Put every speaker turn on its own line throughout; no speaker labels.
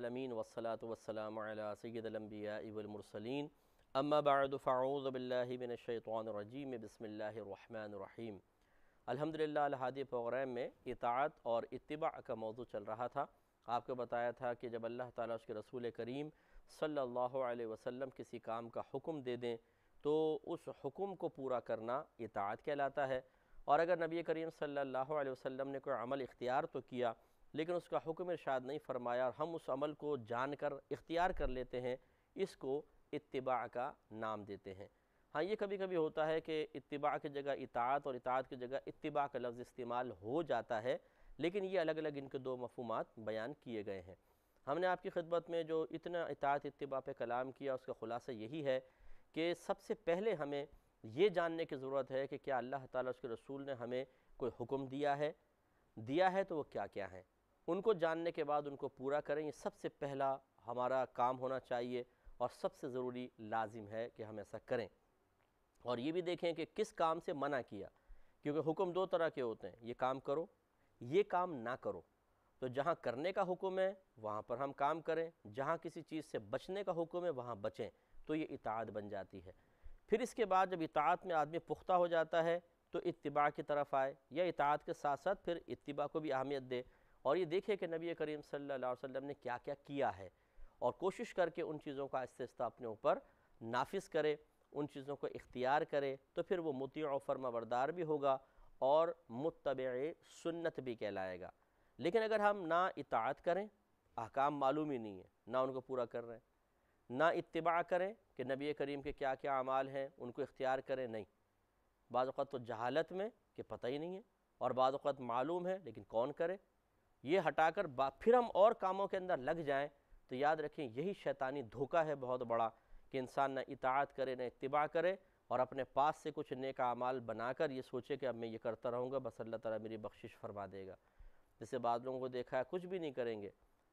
العالمین والصلاة والسلام علی سید الانبیاء والمرسلین اما بعد فاعوذ باللہ من الشیطان الرجیم بسم اللہ الرحمن الرحیم۔ الحمدللہ الہادی پروگرام میں اطاعت اور اتباع کا موضوع چل رہا تھا۔ آپ کو بتایا تھا کہ جب اللہ تعالیٰ اس کے رسول کریم صلی اللہ علیہ وسلم کسی کام کا حکم دے دیں تو اس حکم کو پورا کرنا اطاعت کہلاتا ہے، اور اگر نبی کریم صلی اللہ علیہ وسلم نے کوئی عمل اختیار تو کیا لیکن اس کا حکم ارشاد نہیں فرمایا اور ہم اس عمل کو جان کر اختیار کر لیتے ہیں، اس کو اتباع کا نام دیتے ہیں۔ ہاں، یہ کبھی کبھی ہوتا ہے کہ اتباع کی جگہ اطاعت اور اطاعت کی جگہ اتباع کا لفظ استعمال ہو جاتا ہے، لیکن یہ الگ الگ ان کے دو مفہومات بیان کیے گئے ہیں۔ ہم نے آپ کی خدمت میں جو اتنا اطاعت اتباع پہ کلام کیا اس کا خلاصہ یہی ہے کہ سب سے پہلے ہمیں یہ جاننے کی ضرورت ہے کہ کیا اللہ تعالیٰ اس کے رسول نے ہمیں کوئی حکم دیا ہے تو وہ کیا کیا ہیں، ان کو جاننے کے بعد ان کو پورا کریں۔ یہ سب سے پہلا ہمارا کام ہونا چاہیے اور سب سے ضروری لازم ہے کہ ہم ایسا کریں۔ اور یہ بھی دیکھیں کہ کس کام سے منع کیا، کیونکہ حکم دو طرح کے ہوتے ہیں، یہ کام کرو، یہ کام نہ کرو۔ تو جہاں کرنے کا حکم ہے وہاں پر ہم کام کریں، جہاں کسی چیز سے بچنے کا حکم ہے وہاں بچیں، تو یہ اطاعت بن جاتی ہے۔ پھر اس کے بعد جب اطاعت میں آدمی پختہ ہو جاتا ہے تو اتباع کی طرف آئے، یا اطاعت کے ساتھ ساتھ پھر اتباع کو بھی اہمیت دے، اور یہ دیکھے کہ نبی کریم صلی اللہ علیہ وسلم نے کیا کیا کیا ہے، اور کوشش کر کے ان چیزوں کا آہستہ آہستہ اپنے اوپر نافذ کرے، ان چیزوں کو اختیار کرے، تو پھر وہ مطیع و فرما بردار بھی ہوگا اور متبع سنت بھی کہلائے گا۔ لیکن اگر ہم نہ اطاعت کریں، احکام معلوم ہی نہیں ہے، نہ ان کو پورا کر رہے ہیں، نہ اتباع کریں کہ نبی کریم کے کیا کیا اعمال ہیں ان کو اختیار کریں، نہیں، بعض اوقات تو جہالت میں کہ پتہ ہی نہیں ہے، اور بعض اوقات معلوم ہے لیکن کون کرے، یہ ہٹا کر پھر ہم اور کاموں کے اندر لگ جائیں، تو یاد رکھیں یہی شیطانی دھوکہ ہے بہت بڑا کہ انسان نہ اطاعت کرے نہ اتباع کرے، اور اپنے پاس سے کچھ نیک اعمال بنا کر یہ سوچے کہ اب میں یہ کرتا رہوں گا بس اللہ تعالیٰ میری بخشش فرما دے گا۔ جیسے بعض لوگوں کو دیکھا ہے کچھ بھی نہیں کریں گے،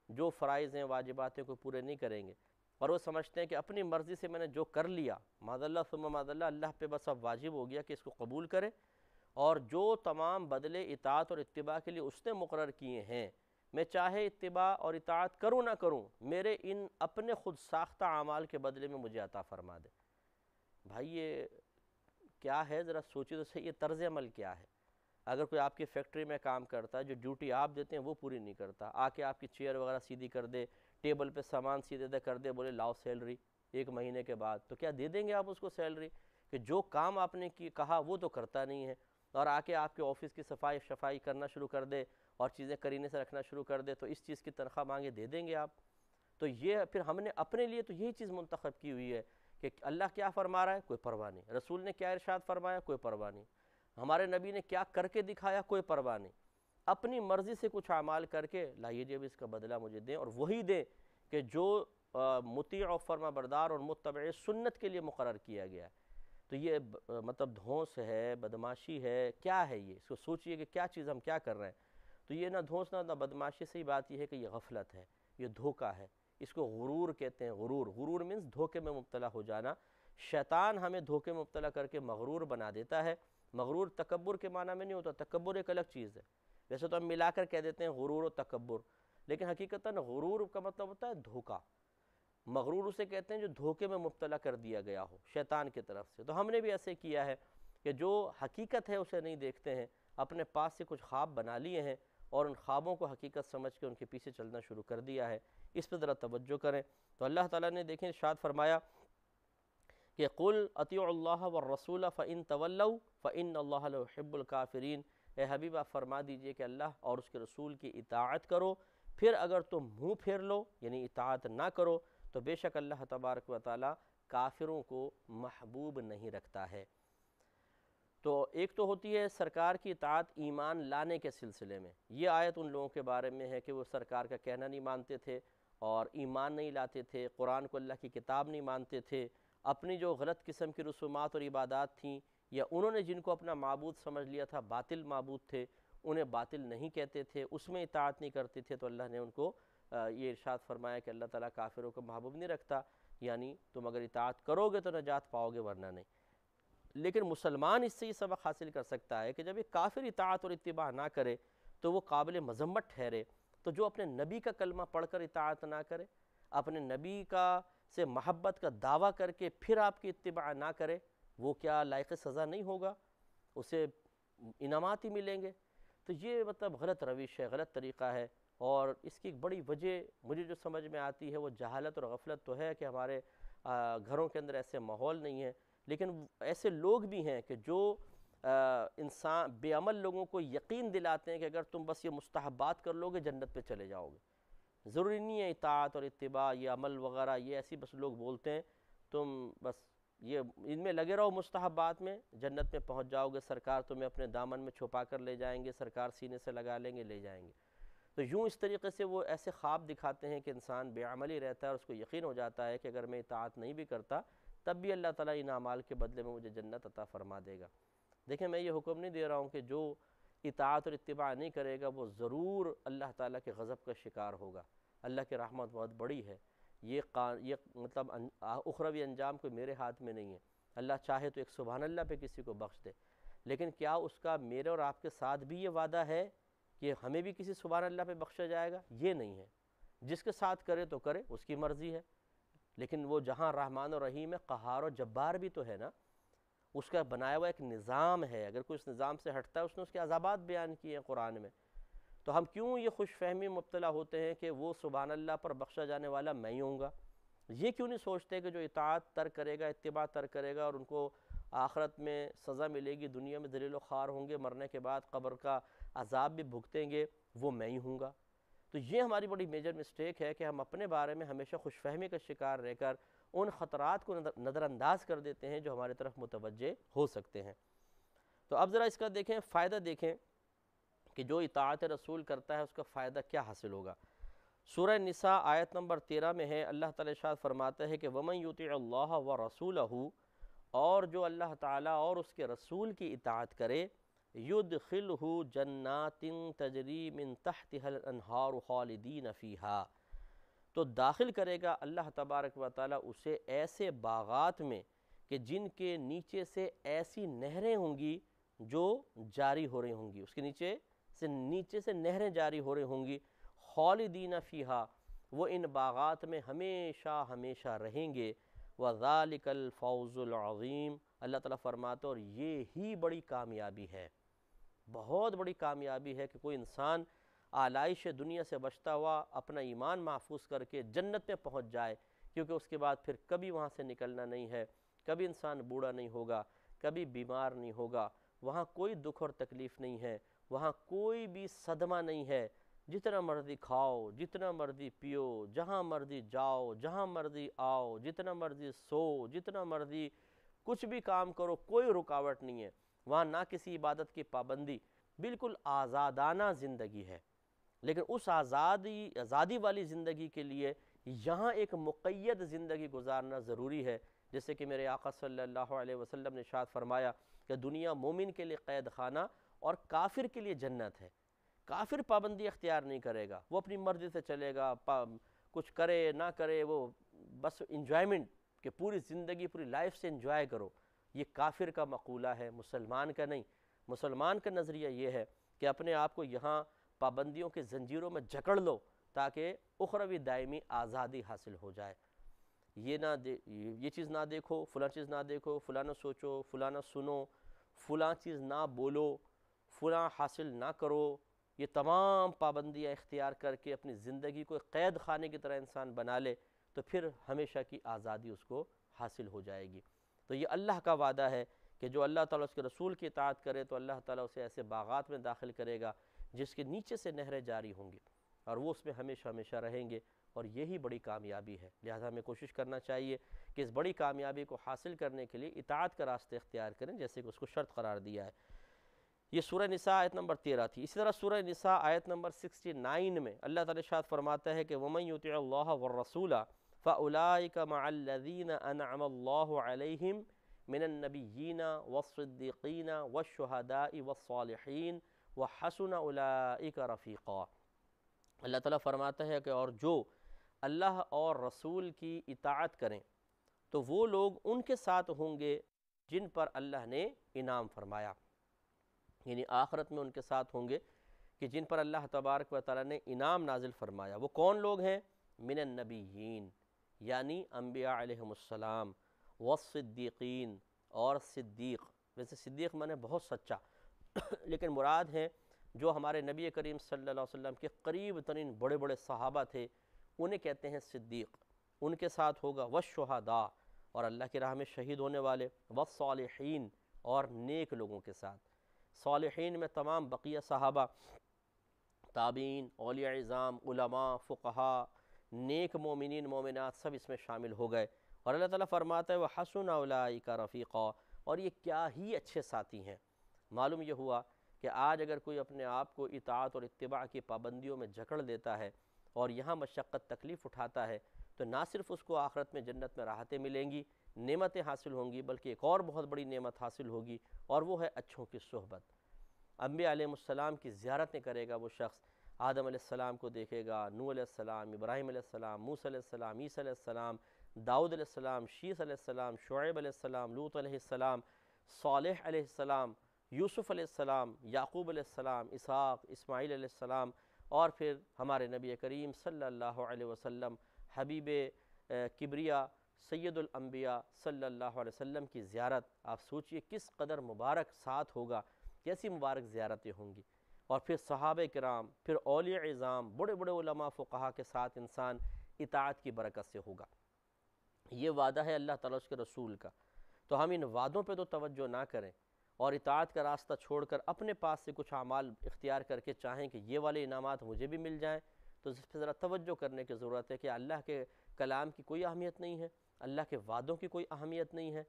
جو فرائض ہیں واجبات ہیں کو پورے نہیں کریں گے، اور وہ سمجھتے ہیں کہ اپنی مرضی سے میں نے جو کر لیا معاذ اللہ ثم معاذ اللہ پہ بس اب واجب ہو گیا کہ اس کو قبول کرے، اور جو تمام بدلے اطاعت اور اتباع کے لیے اس نے مقرر کیے ہیں، میں چاہے اتباع اور اطاعت کروں نہ کروں، میرے ان اپنے خود ساختہ اعمال کے بدلے میں مجھے عطا فرما دے۔ بھائی یہ کیا ہے، ذرا سوچی تو صحیح، یہ طرز عمل کیا ہے؟ اگر کوئی آپ کی فیکٹری میں کام کرتا ہے، جو ڈیوٹی آپ دیتے ہیں وہ پوری نہیں کرتا، آ کے آپ کی چیئر وغیرہ سیدھی کر دے، ٹیبل پہ سامان سیدھے کر دے، بولے لاؤ سیلری ایک مہینے کے بعد، تو کیا دے دیں گے آپ اس کو سیلری؟ کہ جو کام آپ نے کہا وہ تو کرتا نہیں ہے، اور آ کے آپ کے آفس کی صفائی کرنا شروع کر دے اور چیزیں کرینے سے رکھنا شروع کر دے، تو اس چیز کی تنخواہ مانگے دے دیں گے آپ؟ تو یہ پھر ہم نے اپنے لیے تو یہی چیز منتخب کی ہوئی ہے کہ اللہ کیا فرما رہا ہے کوئی پرواہ نہیں، رسول نے کیا ارشاد فرمایا کوئی پرواہ نہیں، ہمارے نبی نے کیا کر کے دکھایا کوئی پرواہ نہیں، اپنی مرضی سے کچھ اعمال کر کے لائیے جب اس کا بدلہ مجھے دیں، اور وہی دیں کہ جو مطیع و فرما بردار اور متبع سنت کے لیے مقرر کیا گیا ہے۔ تو یہ مطلب دھونس ہے، بدماشی ہے، کیا ہے یہ؟ اس کو سوچئے کہ کیا چیز ہم کیا کر رہے ہیں۔ تو یہ نہ دھونس نہ بدماشی سے ہی بات یہ ہے کہ یہ غفلت ہے، یہ دھوکہ ہے، اس کو غرور کہتے ہیں۔ غرور مینس دھوکے میں مبتلا ہو جانا۔ شیطان ہمیں دھوکے میں مبتلا کر کے مغرور بنا دیتا ہے۔ مغرور تکبر کے معنی میں نہیں ہوتا، تکبر ایک الگ چیز ہے، ویسے تو ہم ملا کر کہہ دیتے ہیں غرور و تکبر، لیکن حقیقتاً غرور کا مطلب ہوتا ہے دھوکہ۔ مغرور اسے کہتے ہیں جو دھوکے میں مبتلا کر دیا گیا ہو شیطان کی طرف سے۔ تو ہم نے بھی ایسے کیا ہے کہ جو حقیقت ہے اسے نہیں دیکھتے ہیں، اپنے پاس سے کچھ خواب بنا لیے ہیں اور ان خوابوں کو حقیقت سمجھ کے ان کے پیچھے چلنا شروع کر دیا ہے۔ اس پہ ذرا توجہ کریں۔ تو اللہ تعالیٰ نے دیکھیں ارشاد فرمایا کہ قُلْ اطیعوا اللہ والرسول فَإِن تَوَلَّوْا فَإِنَّ اللَّهَ لَا يُحِبُّ الْكَافِرِينَ۔ اے حبیب آپ فرما دیجئے کہ اللہ اور اس کے رسول کی اطاعت کرو، پھر اگر تم منہ پھیر لو یعنی اطاعت نہ کرو تو بے شک اللہ تبارک و تعالیٰ کافروں کو محبوب نہیں رکھتا ہے۔ تو ایک تو ہوتی ہے سرکار کی اطاعت ایمان لانے کے سلسلے میں، یہ آیت ان لوگوں کے بارے میں ہے کہ وہ سرکار کا کہنا نہیں مانتے تھے اور ایمان نہیں لاتے تھے، قرآن کو اللہ کی کتاب نہیں مانتے تھے، اپنی جو غلط قسم کی رسومات اور عبادات تھیں یا انہوں نے جن کو اپنا معبود سمجھ لیا تھا باطل معبود تھے، انہیں باطل نہیں کہتے تھے، اس میں اطاعت نہیں کرتے تھے، تو اللہ نے ان کو یہ ارشاد فرمایا کہ اللہ تعالیٰ کافروں کو محبوب نہیں رکھتا، یعنی تم اگر اطاعت کرو گے تو نجات پاؤ گے ورنہ نہیں۔ لیکن مسلمان اس سے یہ سبق حاصل کر سکتا ہے کہ جب ایک کافر اطاعت اور اتباع نہ کرے تو وہ قابل مذمت ٹھہرے، تو جو اپنے نبی کا کلمہ پڑھ کر اطاعت نہ کرے، اپنے نبی کا سے محبت کا دعویٰ کر کے پھر آپ کی اتباع نہ کرے، وہ کیا لائق سزا نہیں ہوگا؟ اسے انعامات ہی ملیں گے۔ تو یہ مطلب غلط روش ہے، غلط طریقہ ہے، اور اس کی ایک بڑی وجہ مجھے جو سمجھ میں آتی ہے وہ جہالت اور غفلت تو ہے کہ ہمارے گھروں کے اندر ایسے ماحول نہیں ہے، لیکن ایسے لوگ بھی ہیں کہ جو انسان بے عمل لوگوں کو یقین دلاتے ہیں کہ اگر تم بس یہ مستحبات کر لو گے جنت پہ چلے جاؤ گے۔ ضروری نہیں ہے اطاعت اور اتباع، یہ عمل وغیرہ یہ ایسی بس لوگ بولتے ہیں، تم بس یہ ان میں لگے رہو مستحبات میں، جنت میں پہنچ جاؤ گے، سرکار تمہیں اپنے دامن میں چھپا کر لے جائیں گے، سرکار سینے سے لگا لیں گے، لے جائیں گے۔ تو یوں اس طریقے سے وہ ایسے خواب دکھاتے ہیں کہ انسان بے عملی رہتا ہے اور اس کو یقین ہو جاتا ہے کہ اگر میں اطاعت نہیں بھی کرتا تب بھی اللہ تعالیٰ ان اعمال کے بدلے میں مجھے جنت عطا فرما دے گا۔ دیکھیں میں یہ حکم نہیں دے رہا ہوں کہ جو اطاعت اور اتباع نہیں کرے گا وہ ضرور اللہ تعالیٰ کے غضب کا شکار ہوگا۔ اللہ کی رحمت بہت بڑی ہے، یہ مطلب اخروی انجام کوئی میرے ہاتھ میں نہیں ہے۔ اللہ چاہے تو ایک سبحان اللہ پہ کسی کو بخش دے، لیکن کیا اس کا میرے اور آپ کے ساتھ بھی یہ وعدہ ہے کہ ہمیں بھی کسی سبحان اللہ پہ بخشا جائے گا؟ یہ نہیں ہے۔ جس کے ساتھ کرے تو کرے، اس کی مرضی ہے، لیکن وہ جہاں رحمان و رحیم ہے، قہار و جبار بھی تو ہے نا، اس کا بنایا ہوا ایک نظام ہے، اگر کوئی اس نظام سے ہٹتا ہے اس نے اس کے عذابات بیان کیے ہیں قرآن میں۔ تو ہم کیوں یہ خوش فہمی مبتلا ہوتے ہیں کہ وہ سبحان اللہ پر بخشا جانے والا میں ہی ہوں گا؟ یہ کیوں نہیں سوچتے کہ جو اطاعت ترک کرے گا، اتباع ترک کرے گا اور ان کو آخرت میں سزا ملے گی، دنیا میں ذلیل و خوار ہوں گے، مرنے کے بعد قبر کا عذاب بھی بھگتیں گے، وہ میں ہی ہوں گا؟ تو یہ ہماری بڑی میجر مسٹیک ہے کہ ہم اپنے بارے میں ہمیشہ خوش فہمی کا شکار رہ کر ان خطرات کو نظر انداز کر دیتے ہیں جو ہماری طرف متوجہ ہو سکتے ہیں۔ تو اب ذرا اس کا دیکھیں، فائدہ دیکھیں کہ جو اطاعت رسول کرتا ہے اس کا فائدہ کیا حاصل ہوگا۔ سورہ نساء آیت نمبر 13 میں ہے، اللہ تعالیٰ ارشاد فرماتا ہے کہ وَمَن يُطِعِ اللَّهَ وَرَسُولَهُ، اور جو اللہ تعالیٰ اور اس کے رسول کی اطاعت کرے، يُدْخِلْهُ جَنَّاتٍ تَجْرِي مِن تَحْتِهَا الْأَنْهَارُ خَالِدِينَ فِيهَا، تو داخل کرے گا اللہ تبارک و تعالیٰ اسے ایسے باغات میں کہ جن کے نیچے سے ایسی نہریں ہوں گی جو جاری ہو رہی ہوں گی، اس کے نیچے سے نہریں جاری ہو رہی ہوں گی، خالدین فیہا، وہ ان باغات میں ہمیشہ ہمیشہ رہیں گے، وذالک الفوز العظیم، اللہ تعالیٰ فرماتے اور یہ ہی بڑی کامیابی ہے، بہت بڑی کامیابی ہے کہ کوئی انسان آلائش دنیا سے بچتا ہوا اپنا ایمان محفوظ کر کے جنت میں پہنچ جائے، کیونکہ اس کے بعد پھر کبھی وہاں سے نکلنا نہیں ہے، کبھی انسان بوڑھا نہیں ہوگا، کبھی بیمار نہیں ہوگا، وہاں کوئی دکھ اور تکلیف نہیں ہے، وہاں کوئی بھی صدمہ نہیں ہے، جتنا مرضی کھاؤ، جتنا مرضی پیو، جہاں مرضی جاؤ، جہاں مرضی آؤ، جتنا مرضی سو، جتنا مرضی کچھ بھی کام کرو، کوئی رکاوٹ نہیں ہے وہاں، نہ کسی عبادت کی پابندی، بالکل آزادانہ زندگی ہے۔ لیکن اس آزادی والی زندگی کے لیے یہاں ایک مقید زندگی گزارنا ضروری ہے، جیسے کہ میرے آقا صلی اللہ علیہ وسلم نے ارشاد فرمایا کہ دنیا مومن کے لیے قید خانہ اور کافر کے لیے جنت ہے۔ کافر پابندی اختیار نہیں کرے گا، وہ اپنی مرضی سے چلے گا، کچھ کرے نہ کرے، وہ بس انجوائمنٹ کہ پوری زندگی پوری لائف سے انجوائے کرو، یہ کافر کا مقولہ ہے، مسلمان کا نہیں۔ مسلمان کا نظریہ یہ ہے کہ اپنے آپ کو یہاں پابندیوں کے زنجیروں میں جکڑ لو تاکہ اخروی دائمی آزادی حاصل ہو جائے۔ یہ چیز نہ دیکھو، فلاں چیز نہ دیکھو، فلاں نہ سوچو، فلاں نہ سنو، فلاں چیز نہ بولو، فلاں حاصل نہ کرو، یہ تمام پابندیاں اختیار کر کے اپنی زندگی کو قید خانے کی طرح انسان بنا لے تو پھر ہمیشہ کی آزادی اس کو حاصل ہو جائے گی۔ تو یہ اللہ کا وعدہ ہے کہ جو اللہ تعالیٰ اس کے رسول کی اطاعت کرے تو اللہ تعالیٰ اسے ایسے باغات میں داخل کرے گا جس کے نیچے سے نہریں جاری ہوں گی اور وہ اس میں ہمیشہ ہمیشہ رہیں گے، اور یہی بڑی کامیابی ہے۔ لہذا ہمیں کوشش کرنا چاہیے کہ اس بڑی کامیابی کو حاصل کرنے کے لیے اطاعت کا راستہ اختیار کریں، جیسے کہ اس کو شرط قرار دیا ہے۔ یہ سورہ نساء آیت نمبر 13 تھی۔ اسی طرح سورہ نساء آیت نمبر 69 میں اللہ تعالیٰ ارشاد فرماتا ہے کہ وَمَن يُطِعِ اللَّهَ وَالرَّسُولَ فَأُولَٰئِكَ مَعَ الَّذِينَ أَنْعَمَ اللَّهُ عَلَيْهِمْ مِنَ النَّبِيِّينَ وَالصِّدِّيقِينَ وَالشُّهَدَاءِ وَالصَّالِحِينَ وَحَسُنَ أُولَٰئِكَ رَفِيقًا۔ اللہ تعالیٰ فرماتا ہے کہ اور جو اللہ اور رسول کی اطاعت کریں تو وہ لوگ ان کے ساتھ ہوں گے جن پر اللہ نے انعام فرمایا، یعنی آخرت میں ان کے ساتھ ہوں گے کہ جن پر اللہ تبارک و تعالیٰ نے انعام نازل فرمایا۔ وہ کون لوگ ہیں؟ من النبیین، یعنی انبیاء علیہم السلام، والصدیقین، اور صدیق۔ ویسے صدیق مانے بہت سچا لیکن مراد ہیں جو ہمارے نبی کریم صلی اللہ علیہ وسلم کے قریب ترین بڑے بڑے صحابہ تھے، انہیں کہتے ہیں صدیق۔ ان کے ساتھ ہوگا والشہداء، اور اللہ کی راہ میں شہید ہونے والے، والصالحین، اور نیک لوگوں کے ساتھ۔ صالحین میں تمام بقیہ صحابہ، تابعین، اولیاء اعظام، علماء، فقہاء، نیک مومنین مومنات، سب اس میں شامل ہو گئے۔ اور اللہ تعالیٰ فرماتا ہے وَحَسُنَ أُولَٰئِکَ رَفِیقًا، اور یہ کیا ہی اچھے ساتھی ہیں۔ معلوم یہ ہوا کہ آج اگر کوئی اپنے آپ کو اطاعت اور اتباع کی پابندیوں میں جکڑ دیتا ہے اور یہاں مشقت تکلیف اٹھاتا ہے، تو نہ صرف اس کو آخرت میں جنت میں راحتیں ملیں گی، نعمتیں حاصل ہوں گی، بلکہ ایک اور بہت بڑی نعمت حاصل ہوگی، اور وہ ہے اچھوں کی صحبت۔ انبیاء علیہ السلام کی زیارتیں کرے گا وہ شخص، آدم علیہ السلام کو دیکھے گا، نوح علیہ السلام، ابراہیم علیہ السلام، موسیٰ علیہ السلام، عیسیٰ علیہ السلام، داؤد علیہ السلام، شیث علیہ السلام، شعیب علیہ السلام، لوط علیہ السلام، صالح علیہ السلام، یوسف علیہ السلام، یعقوب علیہ السلام، اسحاق، اسماعیل علیہ السلام، اور پھر ہمارے نبی کریم صلی اللہ علیہ وسلم، حبیب کبریا، سید الانبیاء صلی اللہ علیہ وسلم کی زیارت۔ آپ سوچئے کس قدر مبارک ساتھ ہوگا، کیسی مبارک زیارتیں ہوں گی۔ اور پھر صحابہ کرام، پھر اولیاء اعظام، بڑے بڑے علماء فقہا کے ساتھ انسان اطاعت کی برکت سے ہوگا۔ یہ وعدہ ہے اللہ تعالیٰ اس کے رسول کا، تو ہم ان وعدوں پہ تو توجہ نہ کریں اور اطاعت کا راستہ چھوڑ کر اپنے پاس سے کچھ اعمال اختیار کر کے چاہیں کہ یہ والے انعامات مجھے بھی مل جائیں، تو اس پہ ذرا توجہ کرنے کی ضرورت ہے کہ اللہ کے کلام کی کوئی اہمیت نہیں ہے، اللہ کے وعدوں کی کوئی اہمیت نہیں ہے۔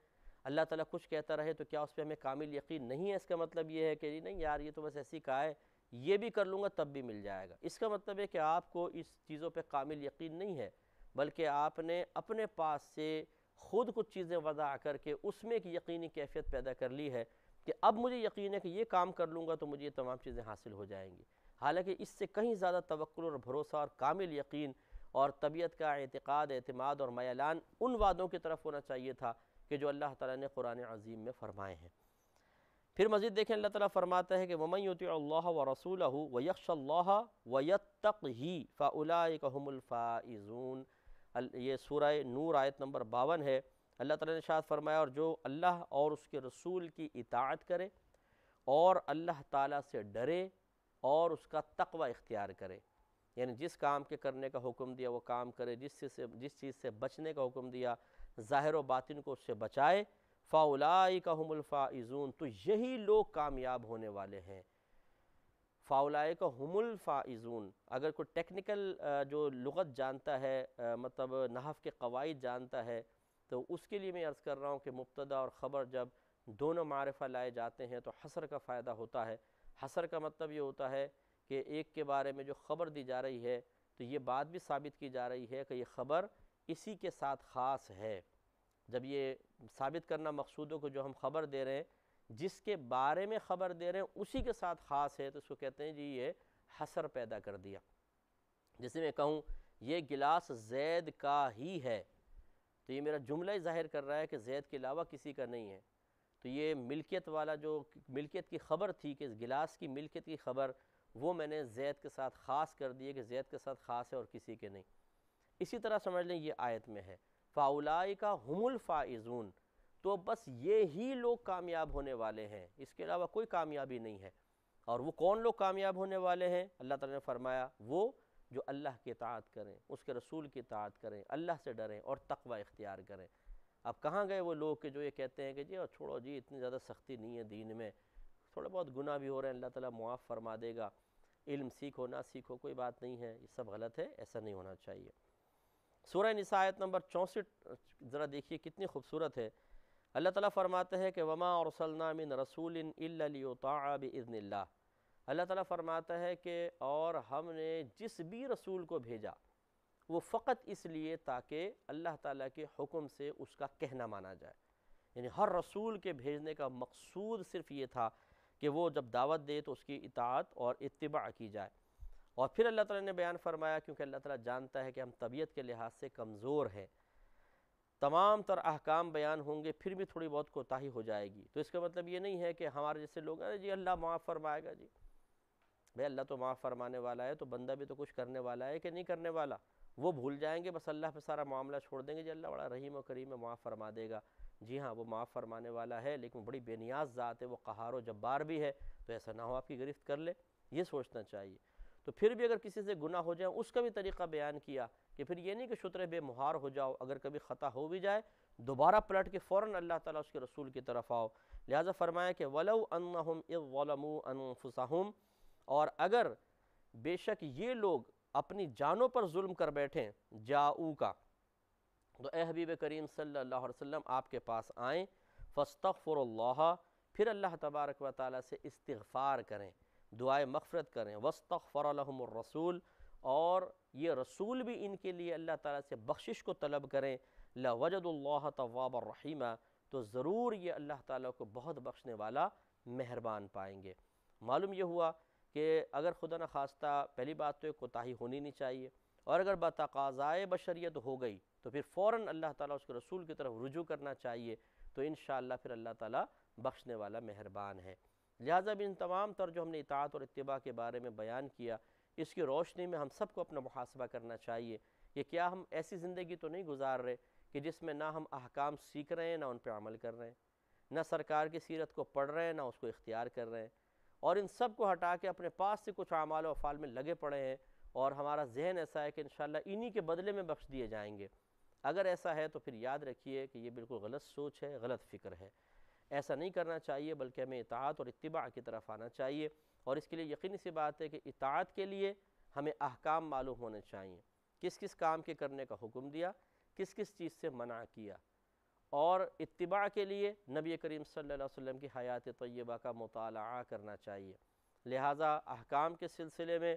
اللہ تعالیٰ کچھ کہتا رہے تو کیا اس پہ ہمیں کامل یقین نہیں ہے؟ اس کا مطلب یہ ہے کہ نہیں یار یہ تو بس ایسی کہا ہے، یہ بھی کر لوں گا تب بھی مل جائے گا۔ اس کا مطلب ہے کہ آپ کو اس چیزوں پہ کامل یقین نہیں ہے، بلکہ آپ نے اپنے پاس سے خود کچھ چیزیں وضع کر کے اس میں ایک یقینی کیفیت پیدا کر لی ہے کہ اب مجھے یقین ہے کہ یہ کام کر لوں گا تو مجھے یہ تمام چیزیں حاصل ہو جائیں گی۔ حالانکہ اس سے کہیں زیادہ توکل اور بھروسہ اور کامل یقین اور طبیعت کا اعتقاد، اعتماد اور میلان ان وعدوں کی طرف ہونا چاہیے تھا کہ جو اللہ تعالیٰ نے قرآن عظیم میں فرمائے ہیں۔ پھر مزید دیکھیں اللہ تعالیٰ فرماتا ہے کہ وَمَن يُطِعِ اللَّهَ وَرَسُولَهُ وَيَخْشَ اللَّهَ وَيَتَّقْهِ فَأُولَٰئِكَ هُمُ الْفَائِزُونَ۔ یہ سورہ نور آیت نمبر 52 ہے۔ اللہ تعالیٰ نے ارشاد فرمایا اور جو اللہ اور اس کے رسول کی اطاعت کرے اور اللہ تعالیٰ سے ڈرے اور اس کا تقوی اختیار کرے، یعنی جس کام کے کرنے کا حکم دیا وہ کام کرے، جس چیز سے بچنے کا حکم دیا ظاہر و باطن کو اس سے بچائے، فَأُولَٰئِكَ هُمُ الْفَائِزُونَ، تو یہی لوگ کامیاب ہونے والے ہیں۔ فَأُولَٰئِكَ هُمُ الْفَائِزُونَ، اگر کوئی ٹیکنیکل جو لغت جانتا ہے، مطلب نحو کے قواعد جانتا ہے، تو اس کے لیے میں عرض کر رہا ہوں کہ مبتدا اور خبر جب دونوں معرفہ لائے جاتے ہیں تو حصر کا فائدہ ہوتا ہے۔ حصر کا مطلب یہ ہوتا ہے کہ ایک کے بارے میں جو خبر دی جا رہی ہے تو یہ بات بھی ثابت کی جا رہی ہے کہ یہ خبر اسی کے ساتھ خاص ہے۔ جب یہ ثابت کرنا مقصود ہو کہ جو ہم خبر دے رہے ہیں جس کے بارے میں خبر دے رہے ہیں اسی کے ساتھ خاص ہے، تو اس کو کہتے ہیں جی یہ حصر پیدا کر دیا۔ جیسے میں کہوں یہ گلاس زید کا ہی ہے، تو یہ میرا جملہ ہی ظاہر کر رہا ہے کہ زید کے علاوہ کسی کا نہیں ہے۔ تو یہ ملکیت والا جو ملکیت کی خبر تھی کہ اس گلاس کی ملکیت کی خبر، وہ میں نے زید کے ساتھ خاص کر دی ہے کہ زید کے ساتھ خاص ہے اور کسی کے نہیں۔ اسی طرح سمجھ لیں یہ آیت میں ہے فَأُولَٰئِكَ هُمُ الْفَائِزُونَ، تو بس یہی لوگ کامیاب ہونے والے ہیں، اس کے علاوہ کوئی کامیابی نہیں ہے۔ اور وہ کون لوگ کامیاب ہونے والے ہیں؟ اللہ تعالیٰ نے فرمایا وہ جو اللہ کی اطاعت کریں، اس کے رسول کی اطاعت کریں، اللہ سے ڈریں اور تقوی اختیار کریں۔ اب کہاں گئے وہ لوگ کہ جو یہ کہتے ہیں کہ جی چھوڑو جی اتنی زیادہ سختی نہیں ہے دین میں، تھوڑے بہت گناہ بھی ہو رہے ہیں اللہ تعالیٰ معاف فرما دے گا، علم سیکھو نہ سیکھو کوئی بات نہیں ہے، یہ سب غلط ہے، ایسا نہیں ہونا چاہیے۔ سورہ نساء آیت نمبر 64 ذرا دیکھیے کتنی خوبصورت ہے۔ اللہ تعالیٰ فرماتے ہیں کہ وَمَا أَرْسَلْنَا مِن رَسُولٍ إِلَّا لِيُطَاعَ بِإِذْنِ اللَّهِ، اللہ تعالیٰ فرماتا ہے کہ اور ہم نے جس بھی رسول کو بھیجا وہ فقط اس لیے تاکہ اللہ تعالیٰ کے حکم سے اس کا کہنا مانا جائے، یعنی ہر رسول کے بھیجنے کا مقصود صرف یہ تھا کہ وہ جب دعوت دے تو اس کی اطاعت اور اتباع کی جائے۔ اور پھر اللہ تعالیٰ نے بیان فرمایا کیونکہ اللہ تعالیٰ جانتا ہے کہ ہم طبیعت کے لحاظ سے کمزور ہیں، تمام تر احکام بیان ہوں گے پھر بھی تھوڑی بہت کوتاہی ہو جائے گی، تو اس کا مطلب یہ نہیں ہے کہ ہمارے جیسے لوگ جی اللہ معاف فرمائے گا، جی بھئی اللہ تو معاف فرمانے والا ہے، تو بندہ بھی تو کچھ کرنے والا ہے کہ نہیں کرنے والا؟ وہ بھول جائیں گے، بس اللہ پہ سارا معاملہ چھوڑ دیں گے، جی اللہ بڑا رحیم و کریم ہے، معاف فرما دے گا۔ جی ہاں، وہ معاف فرمانے والا ہے، لیکن وہ بڑی بے نیاز ذات ہے، وہ قہار و جبار بھی ہے، تو ایسا نہ ہو آپ کی گرفت کر لے، یہ سوچنا چاہیے۔ تو پھر بھی اگر کسی سے گناہ ہو جائے، اس کا بھی طریقہ بیان کیا کہ پھر یہ نہیں کہ شتر بے مہار ہو جاؤ، اگر کبھی خطا ہو بھی جائے دوبارہ پلٹ کے فوراً اللہ تعالیٰ اس کے رسول کی طرف آؤ۔ لہٰذا فرمایا کہ وَلَوْ أَنَّهُمْ إِذْ ظَلَمُوا أَنفُسَهُمْ، اور اگر بے شک یہ لوگ اپنی جانوں پر ظلم کر بیٹھیں، جاؤ کا، تو اے حبیب کریم صلی اللہ علیہ وسلم آپ کے پاس آئیں، فَاسْتَغْفُرُ اللَّهَ، پھر اللہ تبارک و تعالیٰ سے استغفار کریں، دعائے مغفرت کریں، وَاسْتَغْفَرَ لَهُمُ الرَّسُولُ، اور یہ رسول بھی ان کے لیے اللہ تعالیٰ سے بخشش کو طلب کریں، لَوَجَدُوا اللَّهَ تَوَّابًا رَحِيمًا، تو ضرور یہ اللہ تعالیٰ کو بہت بخشنے والا مہربان پائیں گے۔ معلوم یہ ہوا کہ اگر خدا نخواستہ پہلی بات تو ایک کوتاہی ہونی نہیں چاہیے، اور اگر بتقاضائے بشریت ہو گئی تو پھر فوراً اللہ تعالیٰ اس کے رسول کی طرف رجوع کرنا چاہیے، تو انشاءاللہ پھر اللہ تعالیٰ بخشنے والا مہربان ہے۔ لہٰذا بھی ان تمام تر جو ہم نے اطاعت اور اتباع کے بارے میں بیان کیا، اس کی روشنی میں ہم سب کو اپنا محاسبہ کرنا چاہیے کہ کیا ہم ایسی زندگی تو نہیں گزار رہے کہ جس میں نہ ہم احکام سیکھ رہے ہیں، نہ ان پہ عمل کر رہے ہیں، نہ سرکار کی سیرت کو پڑھ رہے ہیں، نہ اس کو اختیار کر رہے ہیں، اور ان سب کو ہٹا کے اپنے پاس سے کچھ اعمال و افعال میں لگے پڑے ہیں، اور ہمارا ذہن ایسا ہے کہ انشاءاللہ انہی کے بدلے میں بخش دیے جائیں گے۔ اگر ایسا ہے تو پھر یاد رکھیے کہ یہ بالکل غلط سوچ ہے، غلط فکر ہے، ایسا نہیں کرنا چاہیے، بلکہ ہمیں اطاعت اور اتباع کی طرف آنا چاہیے، اور اس کے لیے یقینی سی بات ہے کہ اطاعت کے لیے ہمیں احکام معلوم ہونے چاہیے، کس کس کام کے کرنے کا حکم دیا، کس کس چیز سے منع کیا، اور اتباع کے لیے نبی کریم صلی اللہ علیہ وسلم کی حیات طیبہ کا مطالعہ کرنا چاہیے۔ لہٰذا احکام کے سلسلے میں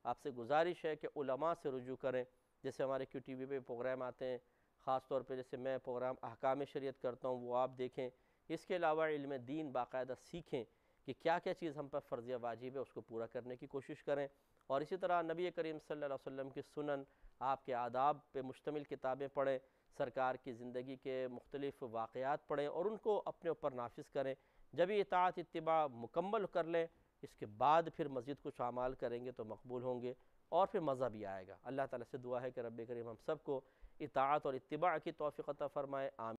آپ سے گزارش ہے کہ علماء سے رجوع کریں، جیسے ہمارے کیو ٹی وی پہ پروگرام آتے ہیں، خاص طور پہ جیسے میں پروگرام احکام شریعت کرتا ہوں، وہ آپ دیکھیں۔ اس کے علاوہ علم دین باقاعدہ سیکھیں کہ کیا کیا چیز ہم پر فرض واجب ہے، اس کو پورا کرنے کی کوشش کریں، اور اسی طرح نبی کریم صلی اللہ علیہ وسلم کی سنن، آپ کے آداب پہ مشتمل کتابیں پڑھیں، سرکار کی زندگی کے مختلف واقعات پڑھیں اور ان کو اپنے اوپر نافذ کریں۔ جب یہ اطاعت اتباع مکمل کر لیں، اس کے بعد پھر مزید کچھ اعمال کریں گے تو مقبول ہوں گے، اور پھر مزہ بھی آئے گا۔ اللہ تعالیٰ سے دعا ہے کہ رب کریم ہم سب کو اطاعت اور اتباع کی توفیق عطا فرمائے، آمین۔